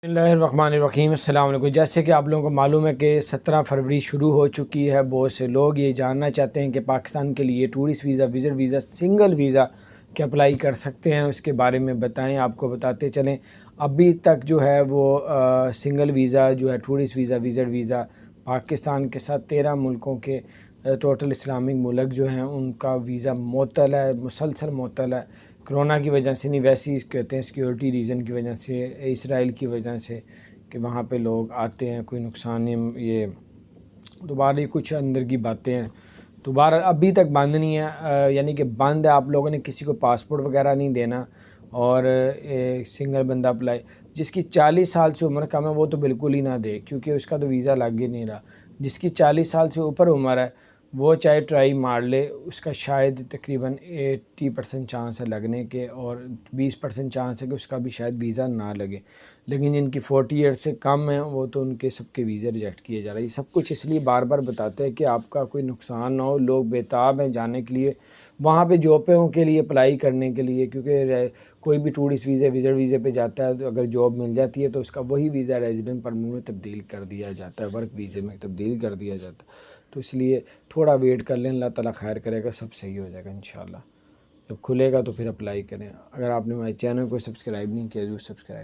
बिस्मिल्लाहिर्रहमानिर्रहीम। अस्सलाम वालेकुम। जैसे कि आप लोगों को मालूम है कि 17 फरवरी शुरू हो चुकी है। बहुत से लोग ये जानना चाहते हैं कि पाकिस्तान के लिए tourist visa, visit visa, single visa क्या अप्लाई कर सकते हैं, उसके बारे में बताएं। आपको बताते चलें, अभी तक जो है वो सिंगल वीज़ा जो है tourist visa, visit visa Pakistan के साथ 13 मुल्कों के टोटल इस्लामिक मुल्क जो हैं उनका वीज़ा मुअत्तल है, मुसलसल मुअत्तल है। कोरोना की वजह से नहीं, वैसे ही कहते हैं सिक्योरिटी रीज़न की वजह से, इसराइल की वजह से कि वहाँ पे लोग आते हैं, कोई नुकसान नहीं, ये दोबारा कुछ अंदर की बातें हैं। दोबारा अभी तक बंद नहीं है, यानी कि बंद है। आप लोगों ने किसी को पासपोर्ट वगैरह नहीं देना। और सिंगल बंदा अप्लाई, जिसकी 40 साल से उम्र कम है वो तो बिल्कुल ही ना दे, क्योंकि उसका तो वीज़ा लग ही नहीं रहा। जिसकी 40 साल से ऊपर उम्र है वो चाहे ट्राई मार ले, उसका शायद तकरीबन 80% चांस है लगने के, और 20% चांस है कि उसका भी शायद वीज़ा ना लगे। लेकिन जिनकी 40 ईयर्स से कम है वो तो उनके सबके वीज़े रिजेक्ट किए जा रहे हैं। ये सब कुछ इसलिए बार बार बताते हैं कि आपका कोई नुकसान ना हो। लोग बेताब हैं जाने के लिए वहाँ पे, जॉबों के लिए अप्लाई करने के लिए, क्योंकि कोई भी टूरिस्ट वीज़े, विज़िट वीज़े पे जाता है तो अगर जॉब मिल जाती है तो उसका वही वीज़ा रेजिडेंट परमिट में तब्दील कर दिया जाता है, वर्क वीज़े में तब्दील कर दिया जाता है। तो इसलिए थोड़ा वेट कर लें, अल्लाह ताला खैर करेगा, सब सही हो जाएगा इंशाल्लाह। जब खुलेगा तो फिर अप्लाई करें। अगर आपने हमारे चैनल को सब्सक्राइब नहीं किया, जो सब्सक्राइब